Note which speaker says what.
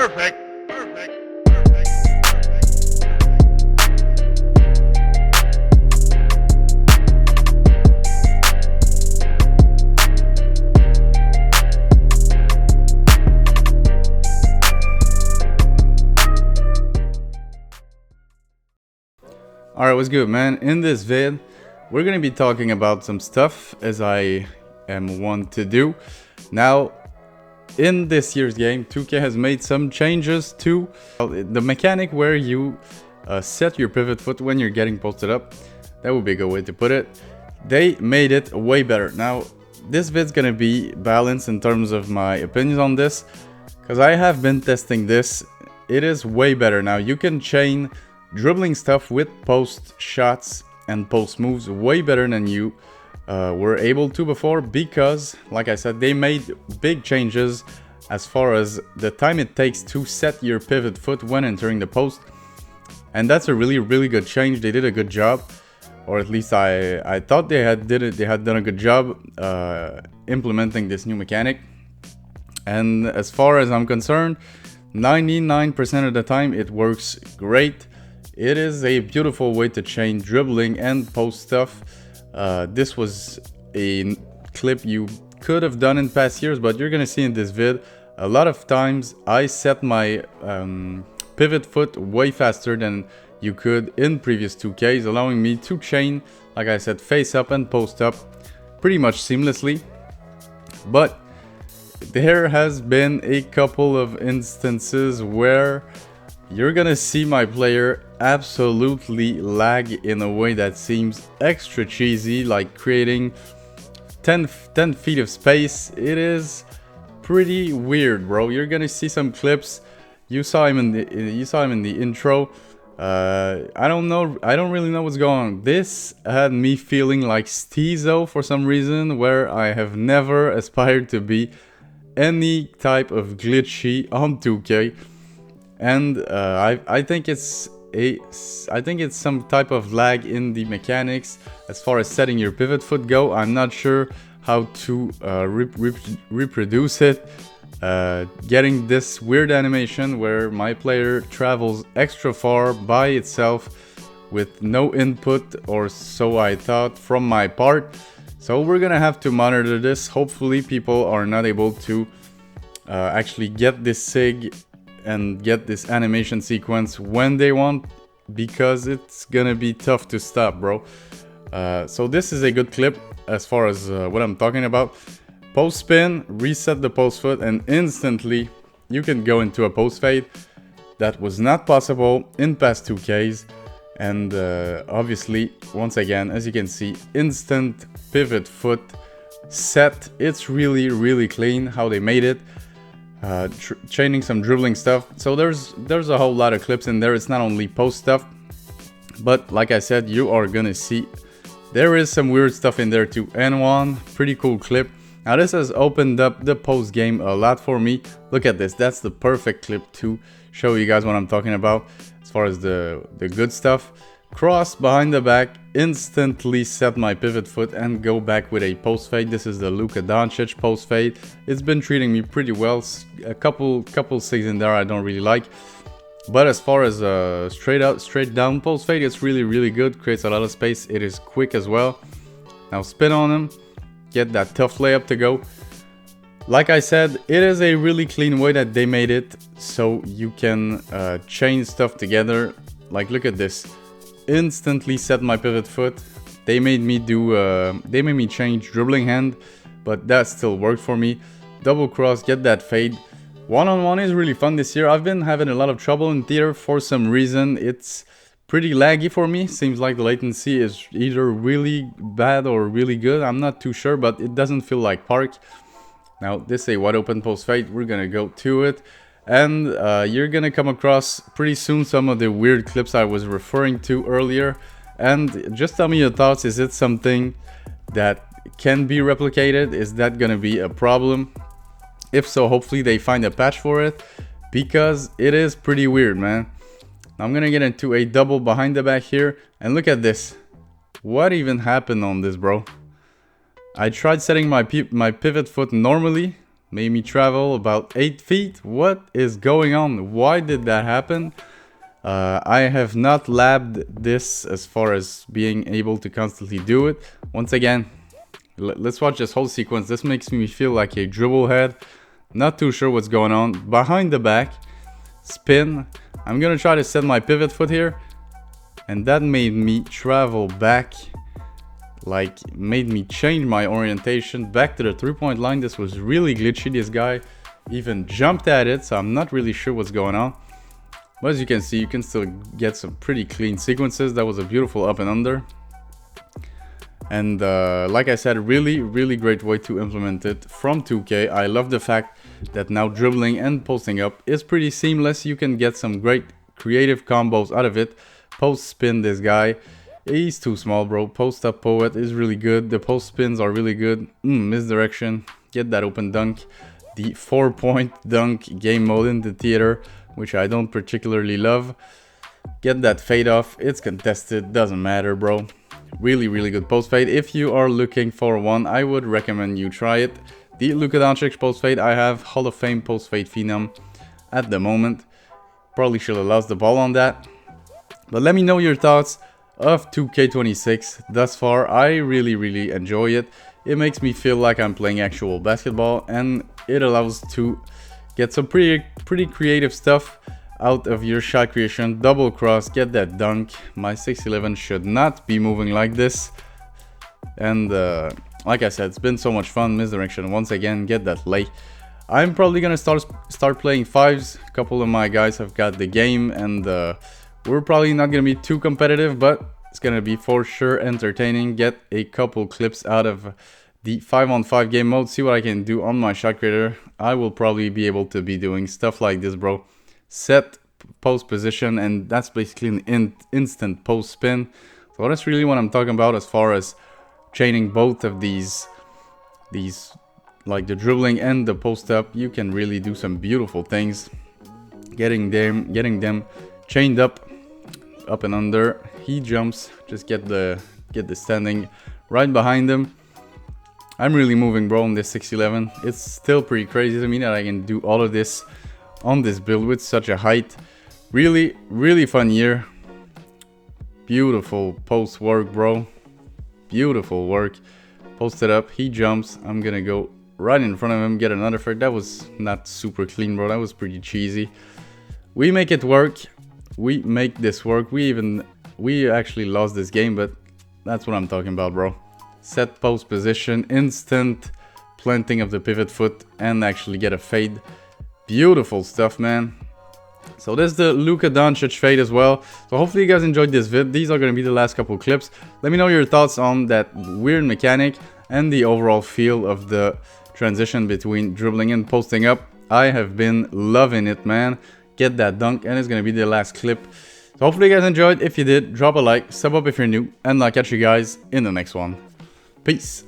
Speaker 1: Perfect. Perfect.
Speaker 2: Alright, what's good, man? In this vid, we're gonna be talking about some stuff as I am wont to do. Now, in this year's game, 2K has made some changes to the mechanic where you set your pivot foot when you're getting posted up. That would be a good way to put it. They made it way better. Now, this vid's gonna be balanced in terms of my opinions on this, because I have been testing this. It is way better. Now, you can chain dribbling stuff with post shots and post moves way better than you were able to before, because like I said, they made big changes as far as the time it takes to set your pivot foot when entering the post, and that's a really good change. They did a good job, or at least I thought they had done a good job implementing this new mechanic. And as far as I'm concerned, 99% of the time it works great. It is a beautiful way to chain dribbling and post stuff. This was a clip you could have done in past years, but you're gonna see in this vid, a lot of times I set my pivot foot way faster than you could in previous 2Ks, allowing me to chain, like I said, face up and post up pretty much seamlessly. But there has been a couple of instances where you're gonna see my player absolutely lag in a way that seems extra cheesy, like creating 10 feet of space. It is pretty weird, bro. You're gonna see some clips. You saw him in the intro. I don't really know what's going on. This had me feeling like Steezo for some reason, where I have never aspired to be any type of glitchy on 2K. And I think it's some type of lag in the mechanics as far as setting your pivot foot go. I'm not sure how to reproduce it. Getting this weird animation where my player travels extra far by itself with no input, or so I thought, from my part. So we're gonna have to monitor this. Hopefully people are not able to actually get this SIG and get this animation sequence when they want, because it's gonna be tough to stop, bro. So this is a good clip as far as what I'm talking about. Post spin, reset the post foot, and instantly you can go into a post fade. That was not possible in past 2Ks. And obviously, once again, as you can see, instant pivot foot set. It's really clean how they made it. Chaining some dribbling stuff. So there's a whole lot of clips in there. It's not only post stuff, but like I said, you are gonna see there is some weird stuff in there too. And one pretty cool clip. Now this has opened up the post game a lot for me. Look at this. That's the perfect clip to show you guys what I'm talking about as far as the good stuff. Cross behind the back, instantly set my pivot foot and go back with a post fade. This is the Luka Doncic post fade. It's been treating me pretty well. A couple SIGs in there I don't really like, but as far as straight down post fade, it's really good. Creates a lot of space. It is quick as well. Now spin on him, get that tough layup to go. Like I said, it is a really clean way that they made it, so you can chain stuff together. Like, look at this. Instantly set my pivot foot. They made me change dribbling hand, but that still worked for me. Double cross, get that fade. One-on-one is really fun this year. I've been having a lot of trouble in theater for some reason. It's pretty laggy for me. Seems like the latency is either really bad or really good. I'm not too sure, but it doesn't feel like park. Now this is a wide open post fade. We're gonna go to it. And you're gonna come across pretty soon some of the weird clips I was referring to earlier. And just tell me your thoughts. Is it something that can be replicated? Is that gonna be a problem? If so, hopefully they find a patch for it, because it is pretty weird, man. I'm gonna get into a double behind the back here, and look at this. What even happened on this, bro? I tried setting my pivot foot normally, Made me travel about 8 feet. What is going on? Why did that happen? I have not labbed this as far as being able to constantly do it. Once again, let's watch this whole sequence. This makes me feel like a dribble head. Not too sure what's going on. Behind the back, spin. I'm gonna try to set my pivot foot here. And that made me travel back. Like, made me change my orientation back to the 3-point line. This was really glitchy. This guy even jumped at it, so I'm not really sure what's going on. But as you can see, you can still get some pretty clean sequences. That was a beautiful up and under. And like I said, really great way to implement it from 2K. I love the fact that now dribbling and posting up is pretty seamless. You can get some great creative combos out of it. Post spin this guy. He's too small, bro. Post up poet is really good. The post spins are really good. Misdirection. Get that open dunk. The 4-point dunk game mode in the theater, which I don't particularly love. Get that fade off. It's contested. Doesn't matter, bro. Really good post fade. If you are looking for one, I would recommend you try it. The Luka Doncic post fade. I have Hall of Fame post fade phenom at the moment. Probably should have lost the ball on that. But let me know your thoughts of 2K26 thus far. I really enjoy it. It makes me feel like I'm playing actual basketball, and it allows to get some pretty creative stuff out of your shot creation. Double cross, get that dunk. My 6'11 should not be moving like this. And like I said, it's been so much fun. Misdirection once again, get that lay. I'm probably gonna start playing fives. A couple of my guys have got the game, and we're probably not gonna be too competitive, but it's gonna be for sure entertaining. Get a couple clips out of the 5-on-5 game mode. See what I can do on my shot creator. I will probably be able to be doing stuff like this, bro. Set post position, and that's basically an instant post spin. So that's really what I'm talking about as far as chaining both of these like the dribbling and the post up. You can really do some beautiful things. Getting them chained up and under. He jumps, just get the standing right behind him. I'm really moving, bro, on this 6'11. It's still pretty crazy to me that I can do all of this on this build with such a height. Really fun year. Beautiful post work, bro. Beautiful work. Post it up, he jumps. I'm gonna go right in front of him, get another third. That was not super clean, bro. That was pretty cheesy. We make it work. We make this work. We actually lost this game, but that's what I'm talking about, bro. Set post position, instant planting of the pivot foot, and actually get a fade. Beautiful stuff, man. So this is the Luka Doncic fade as well. So hopefully you guys enjoyed this vid. These are going to be the last couple clips. Let me know your thoughts on that weird mechanic and the overall feel of the transition between dribbling and posting up. I have been loving it, man. Get that dunk, and it's going to be the last clip. So hopefully you guys enjoyed. If you did, drop a like, sub up if you're new, and I'll catch you guys in the next one. Peace.